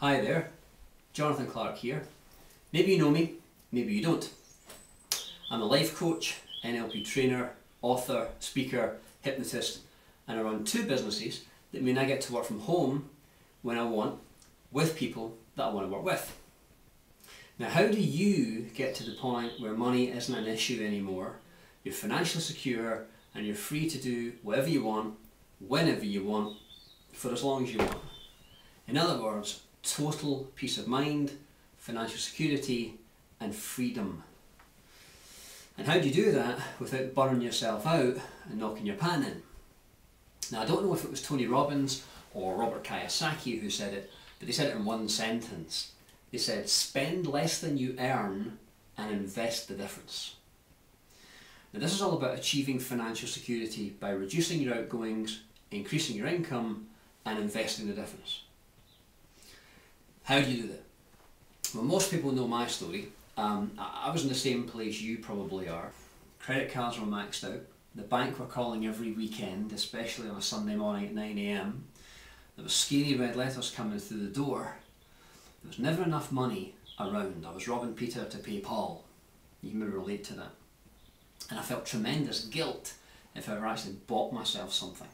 Hi there, Jonathan Clark here. Maybe you know me, maybe you don't. I'm a life coach, NLP trainer, author, speaker, hypnotist, and I run two businesses that mean I get to work from home when I want, with people that I want to work with. Now, how do you get to the point where money isn't an issue anymore? You're financially secure and you're free to do whatever you want, whenever you want, for as long as you want. In other words, total peace of mind, financial security and freedom. And how do you do that without burning yourself out and knocking your pan in? Now, I don't know if it was Tony Robbins or Robert Kiyosaki who said it, but they said it in one sentence. They said, spend less than you earn and invest the difference. Now, this is all about achieving financial security by reducing your outgoings, increasing your income and investing the difference. How do you do that? Well, most people know my story. I was in the same place you probably are. Credit cards were maxed out. The bank were calling every weekend, especially on a Sunday morning at 9 AM. There was scary red letters coming through the door. There was never enough money around. I was robbing Peter to pay Paul. You can maybe relate to that. And I felt tremendous guilt if I ever actually bought myself something.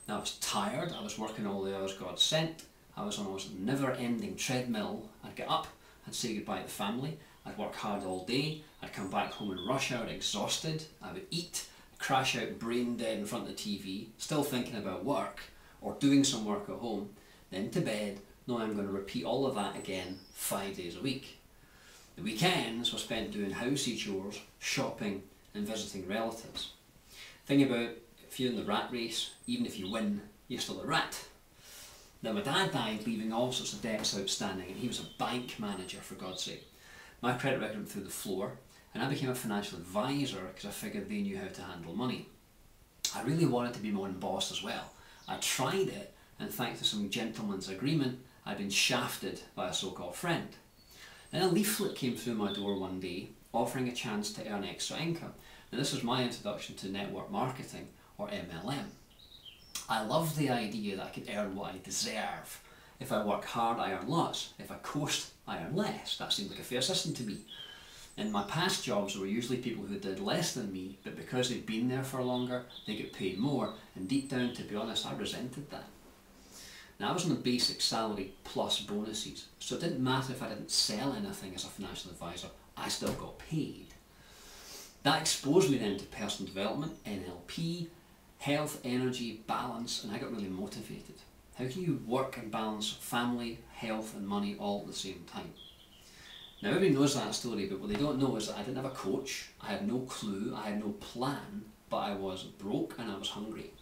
Now, I was tired. I was working all the hours God sent. I was on a never-ending treadmill. I'd get up, I'd say goodbye to the family, I'd work hard all day, I'd come back home in rush hour exhausted, I would eat, crash out brain dead in front of the TV, still thinking about work, or doing some work at home, then to bed, knowing I'm going to repeat all of that again 5 days a week. The weekends were spent doing housey chores, shopping and visiting relatives. Think about if you're in the rat race, even if you win, you're still a rat. Now, my dad died leaving all sorts of debts outstanding, and he was a bank manager, for God's sake. My credit record went through the floor, and I became a financial advisor because I figured they knew how to handle money. I really wanted to be my own boss as well. I tried it, and thanks to some gentleman's agreement, I'd been shafted by a so-called friend. Then a leaflet came through my door one day, offering a chance to earn extra income. Now, this was my introduction to network marketing, or MLM. I loved the idea that I could earn what I deserve. If I work hard, I earn lots. If I coast, I earn less. That seemed like a fair system to me. In my past jobs, there were usually people who did less than me, but because they'd been there for longer, they get paid more. And deep down, to be honest, I resented that. Now, I was on a basic salary plus bonuses, so it didn't matter if I didn't sell anything as a financial advisor, I still got paid. That exposed me then to personal development, NLP, health, energy, balance, and I got really motivated. How can you work and balance family, health and money all at the same time? Now, everybody knows that story, but what they don't know is that I didn't have a coach, I had no clue, I had no plan, but I was broke and I was hungry.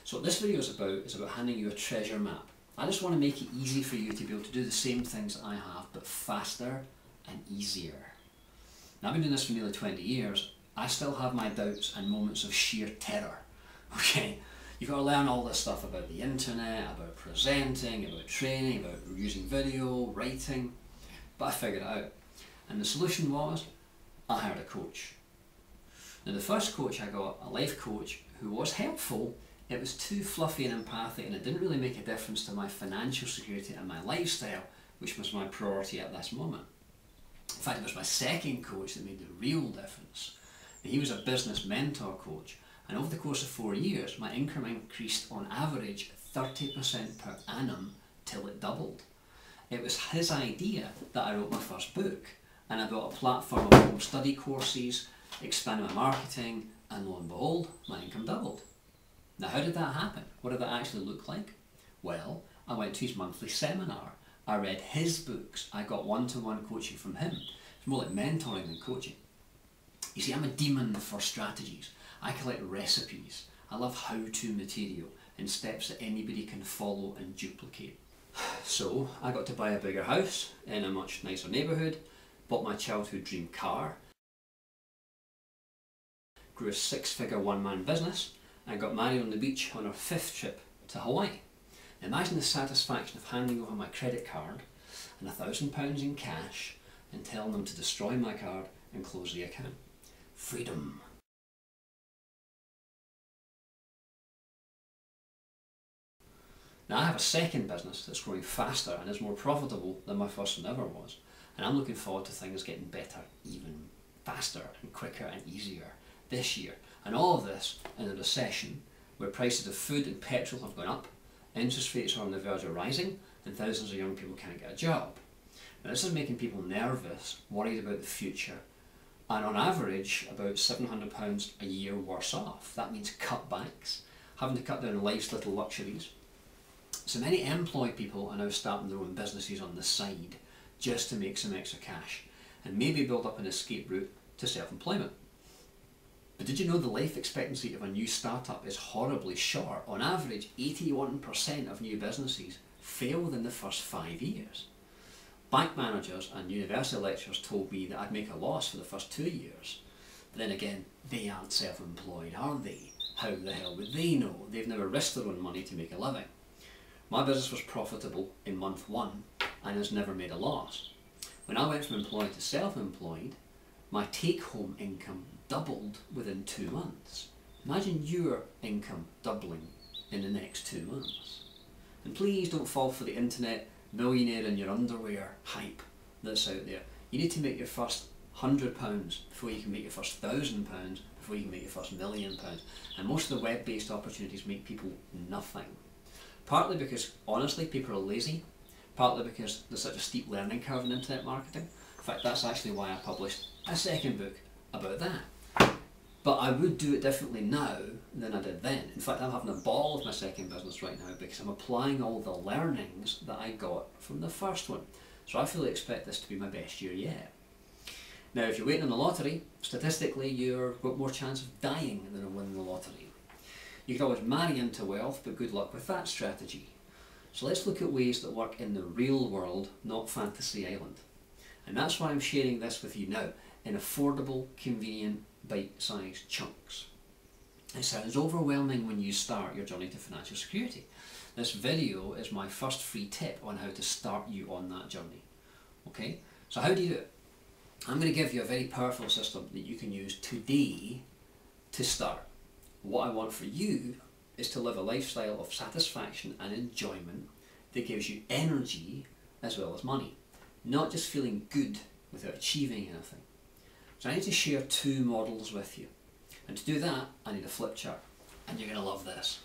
So what this video is about handing you a treasure map. I just want to make it easy for you to be able to do the same things that I have, but faster and easier. Now, I've been doing this for nearly 20 years. I still have my doubts and moments of sheer terror. Okay, you've got to learn all this stuff about the internet, about presenting, about training, about using video, writing, but I figured it out. And the solution was, I hired a coach. Now, the first coach I got, a life coach, who was helpful, it was too fluffy and empathic, and it didn't really make a difference to my financial security and my lifestyle, which was my priority at this moment. In fact, it was my second coach that made the real difference. And he was a business mentor coach. And over the course of 4 years, my income increased on average 30% per annum till it doubled. It was his idea that I wrote my first book, and I built a platform of home study courses, expanded my marketing, and lo and behold, my income doubled. Now, how did that happen? What did that actually look like? Well, I went to his monthly seminar. I read his books. I got one-to-one coaching from him. It's more like mentoring than coaching. You see, I'm a demon for strategies. I collect recipes. I love how-to material and steps that anybody can follow and duplicate. So I got to buy a bigger house in a much nicer neighbourhood, bought my childhood dream car, grew a six-figure one-man business, and got married on the beach on our 5th trip to Hawaii. Imagine the satisfaction of handing over my credit card and £1,000 in cash and telling them to destroy my card and close the account. Freedom. Now I have a second business that's growing faster and is more profitable than my first one ever was. And I'm looking forward to things getting better, even faster and quicker and easier this year. And all of this in a recession where prices of food and petrol have gone up, interest rates are on the verge of rising, and thousands of young people can't get a job. Now this is making people nervous, worried about the future, and on average about £700 a year worse off. That means cutbacks, having to cut down on life's little luxuries. So many employed people are now starting their own businesses on the side just to make some extra cash and maybe build up an escape route to self-employment. But did you know the life expectancy of a new startup is horribly short? On average, 81% of new businesses fail within the first 5 years. Bank managers and university lecturers told me that I'd make a loss for the first 2 years. But then again, they aren't self-employed, are they? How the hell would they know? They've never risked their own money to make a living. My business was profitable in month 1 and has never made a loss. When I went from employed to self-employed, my take-home income doubled within 2 months. Imagine your income doubling in the next 2 months. And please don't fall for the internet millionaire in your underwear hype that's out there. You need to make your first £100 before you can make your first £1,000, before you can make your first £1,000,000. And most of the web-based opportunities make people nothing. Partly because, honestly, people are lazy. Partly because there's such a steep learning curve in internet marketing. In fact, that's actually why I published a second book about that. But I would do it differently now than I did then. In fact, I'm having a ball with my second business right now because I'm applying all the learnings that I got from the first one. So I fully expect this to be my best year yet. Now, if you're waiting on the lottery, statistically you've got more chance of dying than of winning the lottery. You can always marry into wealth, but good luck with that strategy. So let's look at ways that work in the real world, not Fantasy Island. And that's why I'm sharing this with you now, in affordable, convenient, bite-sized chunks. It sounds overwhelming when you start your journey to financial security. This video is my first free tip on how to start you on that journey. Okay, so how do you do it? I'm going to give you a very powerful system that you can use today to start. What I want for you is to live a lifestyle of satisfaction and enjoyment that gives you energy as well as money. Not just feeling good without achieving anything. So I need to share 2 models with you. And to do that, I need a flip chart. And you're going to love this.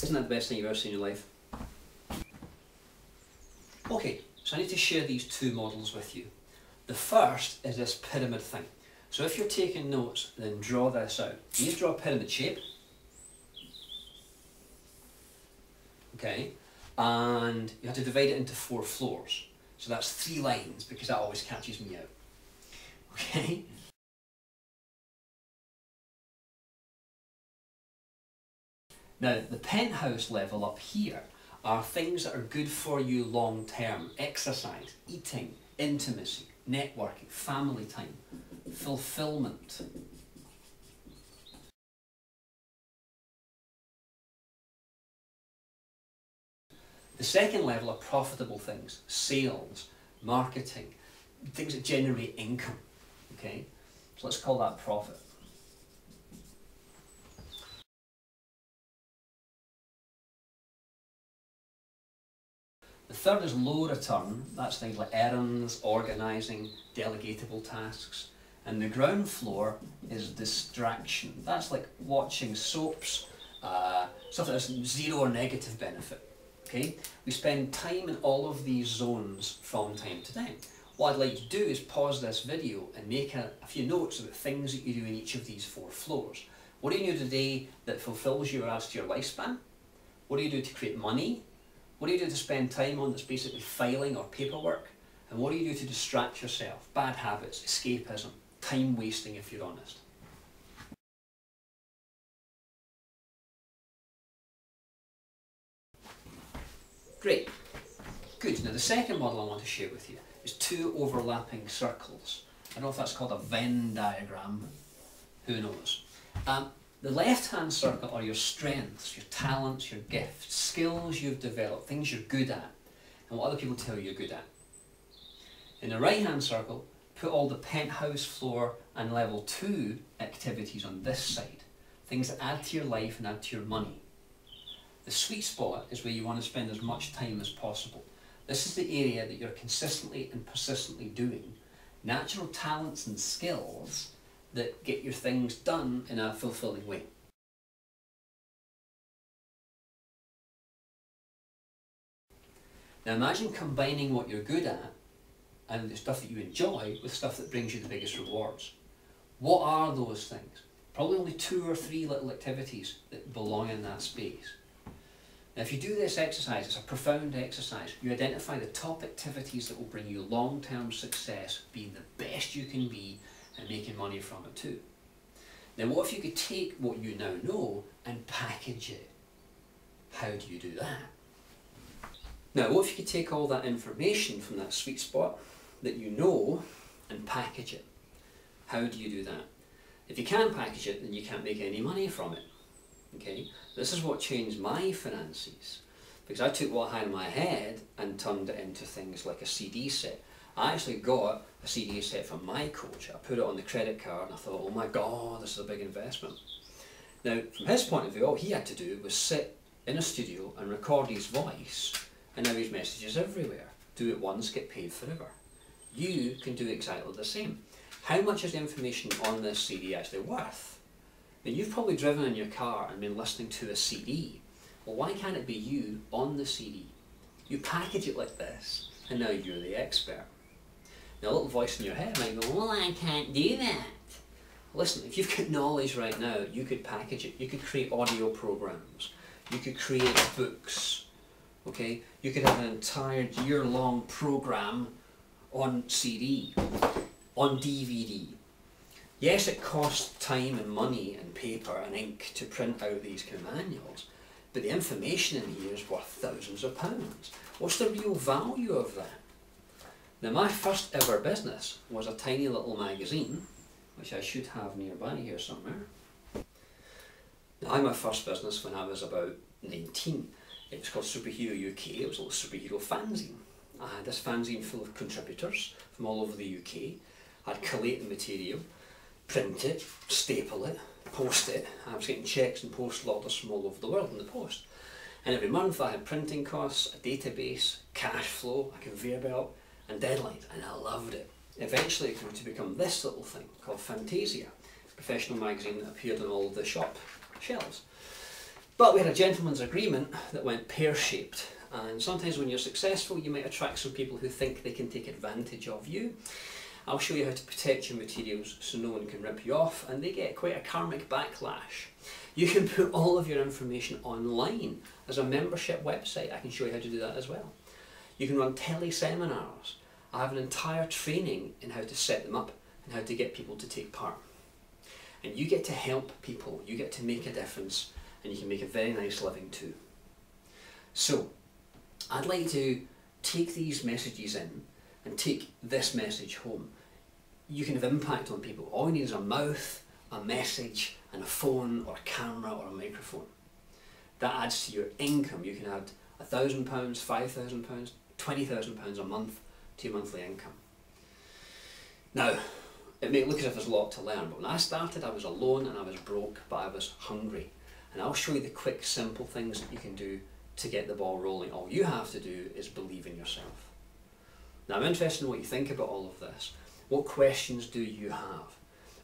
Isn't that the best thing you've ever seen in your life? Okay, so I need to share these 2 models with you. The first is this pyramid thing. So if you're taking notes, then draw this out. You need to draw a pyramid shape. Okay, and you have to divide it into 4 floors. So that's 3 lines because that always catches me out. Okay? Now, the penthouse level up here are things that are good for you long term. Exercise, eating, intimacy, networking, family time, fulfillment. The second level are profitable things, sales, marketing, things that generate income. Okay, so let's call that profit. The third is low return. That's things like errands, organising, delegatable tasks. And the ground floor is distraction. That's like watching soaps, stuff that has zero or negative benefit. Okay? We spend time in all of these zones from time to time. What I'd like to do is pause this video and make a few notes about things that you do in each of these 4 floors. What do you do today that fulfills you or adds to your lifespan? What do you do to create money? What do you do to spend time on that's basically filing or paperwork? And what do you do to distract yourself? Bad habits, escapism, time wasting if you're honest. Great. Good. Now the second model I want to share with you is 2 overlapping circles. I don't know if that's called a Venn diagram. Who knows? The left-hand circle are your strengths, your talents, your gifts, skills you've developed, things you're good at, and what other people tell you you're good at. In the right-hand circle, put all the penthouse floor and level 2 activities on this side. Things that add to your life and add to your money. The sweet spot is where you want to spend as much time as possible. This is the area that you're consistently and persistently doing natural talents and skills that get your things done in a fulfilling way. Now imagine combining what you're good at and the stuff that you enjoy with stuff that brings you the biggest rewards. What are those things? Probably only 2 or 3 little activities that belong in that space. Now if you do this exercise, it's a profound exercise. You identify the top activities that will bring you long-term success, being the best you can be and making money from it too. Now what if you could take what you now know and package it? How do you do that? Now what if you could take all that information from that sweet spot that you know and package it? How do you do that? If you can't package it, then you can't make any money from it. Okay, this is what changed my finances, because I took what I had in my head and turned it into things like a CD set. I actually got a CD set from my coach. I put it on the credit card and I thought, oh my God, this is a big investment. Now, from his point of view, all he had to do was sit in a studio and record his voice, and now his messages everywhere. Do it once, get paid forever. You can do exactly the same. How much is the information on this CD actually worth? Now, you've probably driven in your car and been listening to a CD. Well, why can't it be you on the CD? You package it like this, and now you're the expert. Now, a little voice in your head might go, well, I can't do that. Listen, if you've got knowledge right now, you could package it. You could create audio programs. You could create books. Okay? You could have an entire year-long program on CD, on DVD. Yes, it costs time and money and paper and ink to print out these kind of manuals, but the information in here is worth thousands of pounds. What's the real value of that? Now, my first ever business was a tiny little magazine, which I should have nearby here somewhere. Now, I had my first business when I was about 19. It was called Superhero UK. It was a little superhero fanzine. I had this fanzine full of contributors from all over the UK. I'd collate the material, print it, staple it, post it. I was getting checks and postal orders from all over the world in the post. And every month I had printing costs, a database, cash flow, a conveyor belt, and deadlines, and I loved it. Eventually it grew to become this little thing called Fantasia, a professional magazine that appeared on all the shop shelves. But we had a gentleman's agreement that went pear-shaped, and sometimes when you're successful you might attract some people who think they can take advantage of you. I'll show you how to protect your materials so no one can rip you off, and they get quite a karmic backlash. You can put all of your information online as a membership website. I can show you how to do that as well. You can run tele-seminars. I have an entire training in how to set them up and how to get people to take part. And you get to help people, you get to make a difference, and you can make a very nice living too. So, I'd like to take these messages in and take this message home. You can have impact on people. All you need is a mouth, a message, and a phone or a camera or a microphone. That adds to your income. You can add £1,000, £5,000, £20,000 a month to your monthly income. Now, it may look as if there's a lot to learn, but when I started I was alone and I was broke, but I was hungry. And I'll show you the quick, simple things that you can do to get the ball rolling. All you have to do is believe in yourself. Now, I'm interested in what you think about all of this. What questions do you have?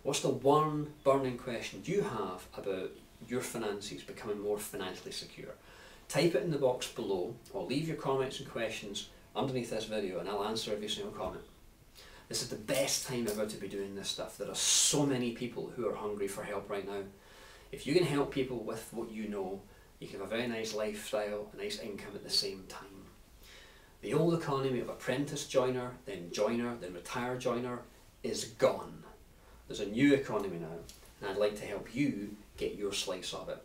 What's the one burning question you have about your finances becoming more financially secure? Type it in the box below, or leave your comments and questions underneath this video and I'll answer every single comment. This is the best time ever to be doing this stuff. There are so many people who are hungry for help right now. If you can help people with what you know, you can have a very nice lifestyle, a nice income at the same time. The old economy of apprentice joiner, then retired joiner is gone. There's a new economy now, and I'd like to help you get your slice of it.